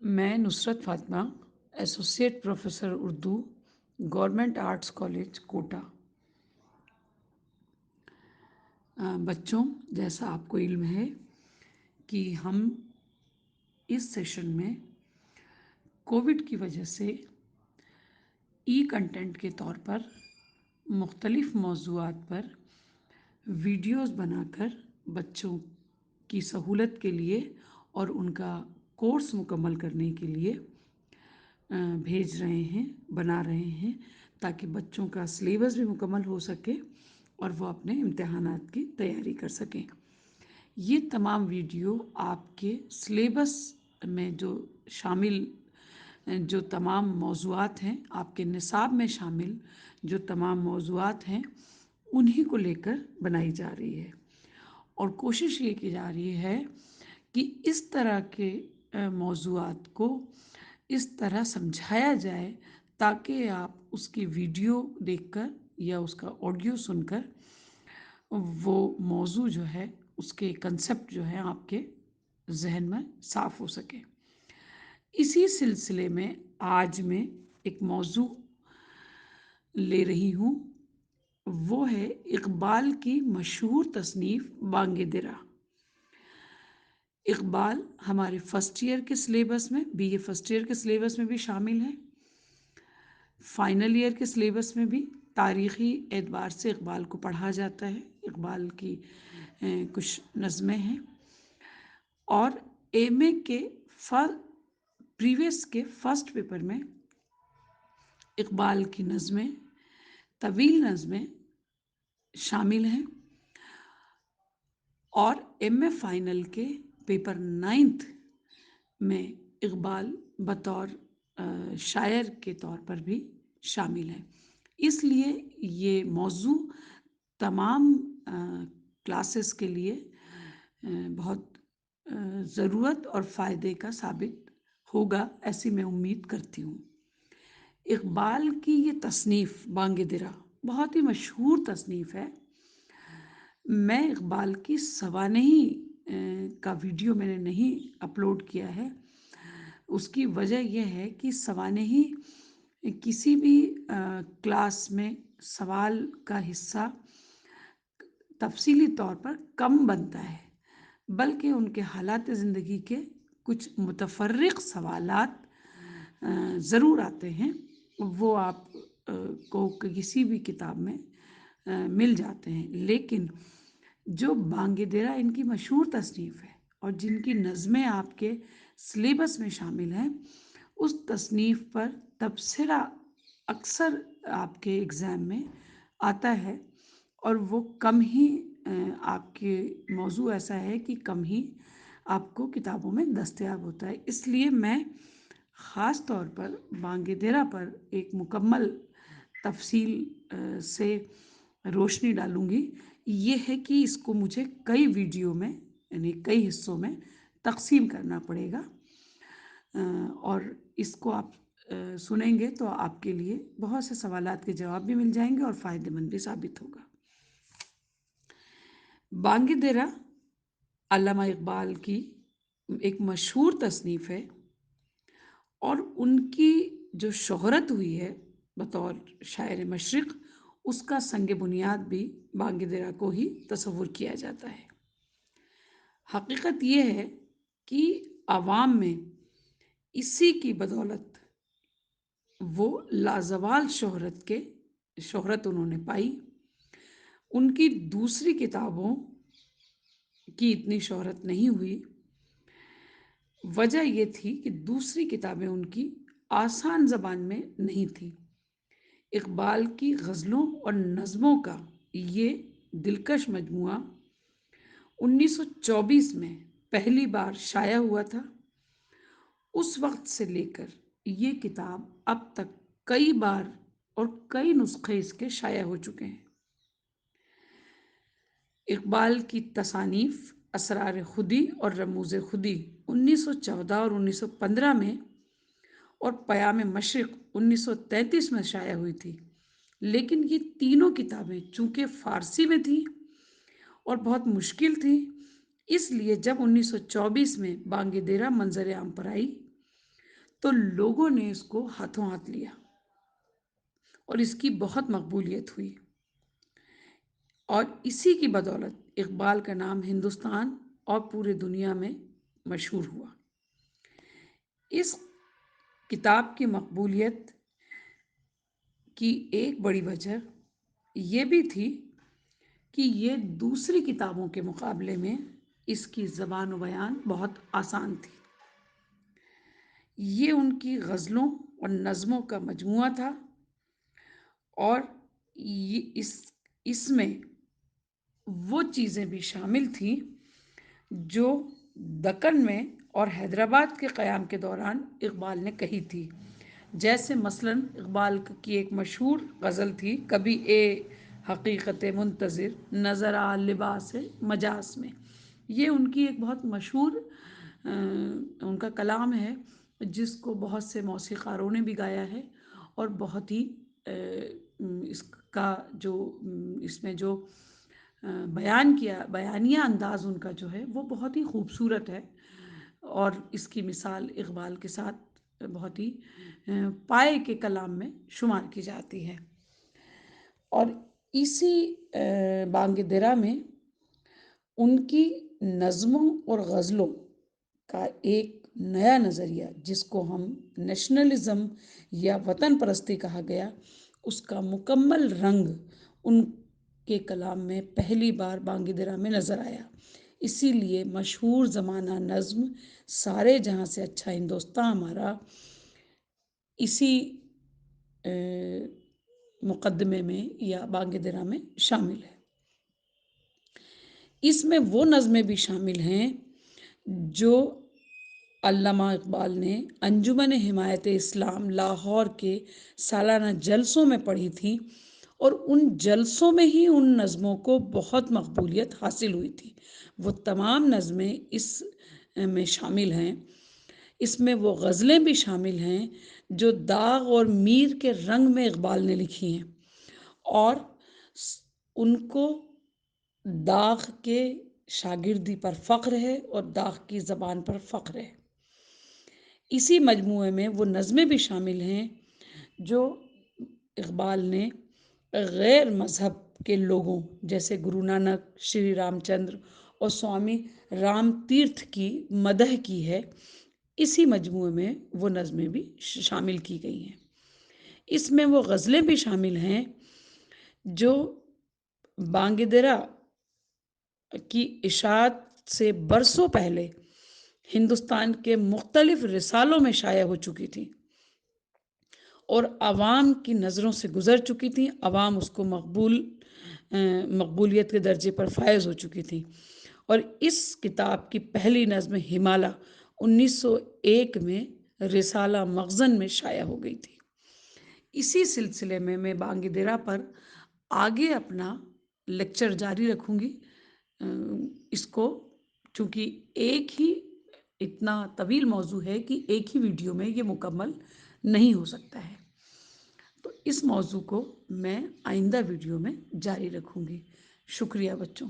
मैं Nusrat Fatima, associate professor Urdu, government arts college, Kota. बच्चों, जैसा आपको इल्म है कि हम इस सेशन में कोविड की वजह से ई कंटेंट के तौर पर मुख्तलिफ़ मौज़ूआत पर वीडियोज़ बनाकर बच्चों की सहूलत के लिए और उनका कोर्स मुकम्मल करने के लिए भेज रहे हैं, बना रहे हैं, ताकि बच्चों का सिलेबस भी मुकम्मल हो सके और वो अपने इम्तिहानात की तैयारी कर सकें। ये तमाम वीडियो आपके सिलेबस में जो तमाम मौज़ूआत हैं, आपके निसाब में शामिल जो तमाम मौज़ूआत हैं, उन्हीं को लेकर बनाई जा रही है। और कोशिश ये की जा रही है कि इस तरह के मौज़ूआत को इस तरह समझाया जाए ताकि आप उसकी वीडियो देखकर या उसका ऑडियो सुनकर वो मौज़ू जो है, उसके कंसेप्ट जो है आपके ज़हन में साफ़ हो सके। इसी सिलसिले में आज मैं एक मौज़ू ले रही हूँ, वो है इक़बाल की मशहूर तसनीफ़ बांग दिरा। इक़बाल हमारे फर्स्ट ईयर के सिलेबस में, बीए फर्स्ट ईयर के सिलेबस में भी शामिल है। फाइनल ईयर के सिलेबस में भी तारीख़ी एतबार से इक़बाल को पढ़ा जाता है। इक़बाल की कुछ नज़में हैं और एमए के प्रीवियस के फर्स्ट पेपर में इक़बाल की नज़में, तवील नज़में शामिल हैं और एमए फाइनल के पेपर 9th में इक़बाल बतौर शायर के तौर पर भी शामिल है। इसलिए ये मौज़ू तमाम क्लासेस के लिए बहुत ज़रूरत और फ़ायदे का साबित होगा, ऐसी मैं उम्मीद करती हूँ। इक़बाल की ये तसनीफ़ बांग दिरा बहुत ही मशहूर तसनीफ़ है। मैं इक़बाल की सवानही का वीडियो मैंने नहीं अपलोड किया है। उसकी वजह यह है कि सवानही किसी भी क्लास में सवाल का हिस्सा तफसीली तौर पर कम बनता है, बल्कि उनके हालात ज़िंदगी के कुछ मुतफ़र्रिक़ सवालात ज़रूर आते हैं। वो आप को किसी भी किताब में मिल जाते हैं। लेकिन जो बांग दिरा इनकी मशहूर तसनीफ़ है और जिनकी नज़में आपके सिलेबस में शामिल हैं, उस तसनीफ़ पर तबसरा अक्सर आपके एग्ज़ाम में आता है और वो कम ही आपके मौज़ू ऐसा है कि कम ही आपको किताबों में दस्तयाब होता है। इसलिए मैं ख़ास तौर पर बांग दिरा पर एक मुकम्मल तफ़सील से रोशनी डालूँगी। ये है कि इसको मुझे कई वीडियो में यानी कई हिस्सों में तक़सीम करना पड़ेगा और इसको आप सुनेंगे तो आपके लिए बहुत से सवालात के जवाब भी मिल जाएंगे और फ़ायदेमंद भी साबित होगा। बांग दिरा अल्लामा इक़बाल की एक मशहूर तसनीफ़ है और उनकी जो शोहरत हुई है बतौर शायर मशरिक़, उसका संग बुनियाद भी बांग दिरा को ही तसव्वुर किया जाता है। हकीकत ये है कि आवाम में इसी की बदौलत वो लाजवाल शोहरत उन्होंने पाई। उनकी दूसरी किताबों की इतनी शोहरत नहीं हुई। वजह ये थी कि दूसरी किताबें उनकी आसान ज़बान में नहीं थी। इक़बाल की गज़लों और नज़मों का ये दिलकश मजमुआ 1924 में पहली बार शाया हुआ था। उस वक्त से लेकर ये किताब अब तक कई बार और कई नुस्खे इसके शाया हो चुके हैं। इक़बाल की तसानीफ़ असरार खुदी और रमूज़ खुदी 1914 और 1915 में और पयाम मशरिक़ 1933 में शाया हुई थी। लेकिन ये तीनों किताबें चूँकि फ़ारसी में थी और बहुत मुश्किल थी, इसलिए जब 1924 में बांग दिरा मंज़र आम पर आई تو لوگوں نے اس کو ہاتھوں ہاتھ لیا اور اس کی بہت مقبولیت ہوئی، اور اسی کی بدولت اقبال کا نام ہندوستان اور پورے دنیا میں مشہور ہوا۔ اس کتاب کی مقبولیت کی ایک بڑی وجہ یہ بھی تھی کہ یہ دوسری کتابوں کے مقابلے میں اس کی زبان و بیان بہت آسان تھی۔ یہ ان کی غزلوں اور نظموں کا مجموعہ تھا، اور اس میں وہ چیزیں بھی شامل تھیں جو دکن میں اور حیدرآباد کے قیام کے دوران اقبال نے کہی تھی۔ جیسے مثلاً اقبال کی ایک مشہور غزل تھی، کبھی اے حقیقت منتظر نظر آ لباس مجاز میں۔ یہ ان کی ایک بہت مشہور ان کا کلام ہے، جس کو بہت سے موسیقاروں نے بھی گایا ہے، اور بہت ہی اس کا جو اس میں جو بیان کیا، بیانیہ انداز ان کا جو ہے وہ بہت ہی خوبصورت ہے، اور اس کی مثال اقبال کے ساتھ بہت ہی پائے کے کلام میں شمار کی جاتی ہے۔ اور اسی بانگ درا میں ان کی نظموں اور غزلوں کا ایک نیا نظریہ، جس کو ہم نیشنلزم یا وطن پرستی کہا گیا، اس کا مکمل رنگ ان کے کلام میں پہلی بار بانگ درا میں نظر آیا۔ اسی لیے مشہور زمانہ نظم سارے جہاں سے اچھا ہندوستان ہمارا اسی مقدمے میں یا بانگ درا میں شامل ہے۔ اس میں وہ نظمیں بھی شامل ہیں جو علامہ اقبال نے انجمن حمایت اسلام لاہور کے سالانہ جلسوں میں پڑھی تھیں، اور ان جلسوں میں ہی ان نظموں کو بہت مقبولیت حاصل ہوئی تھی۔ وہ تمام نظمیں اس میں شامل ہیں۔ اس میں وہ غزلیں بھی شامل ہیں جو داغ اور میر کے رنگ میں اقبال نے لکھی ہیں، اور ان کو داغ کے شاگردی پر فخر ہے اور داغ کی زبان پر فخر ہے۔ اسی مجموعے میں وہ نظمیں بھی شامل ہیں جو اقبال نے غیر مذہب کے لوگوں جیسے گرو نانک، شری رام چندر اور سوامی رام تیرتھ کی مدح کی ہے۔ اسی مجموعے میں وہ نظمیں بھی شامل کی گئی ہیں۔ اس میں وہ غزلیں بھی شامل ہیں جو بانگ درا کی اشاعت سے برسوں پہلے ہندوستان کے مختلف رسالوں میں شائع ہو چکی تھی، اور عوام کی نظروں سے گزر چکی تھیں۔ عوام اس کو مقبولیت کے درجے پر فائز ہو چکی تھی، اور اس کتاب کی پہلی نظم ہمالہ 1901 میں رسالہ مخزن میں شائع ہو گئی تھی۔ اسی سلسلے میں بانگ درا پر آگے اپنا لیکچر جاری رکھوں گی۔ اس کو چونکہ ایک ہی اتنا طویل موضوع ہے کہ ایک ہی ویڈیو میں یہ مکمل نہیں ہو سکتا ہے، تو اس موضوع کو میں آئندہ ویڈیو میں جاری رکھوں گی۔ شکریہ بچوں۔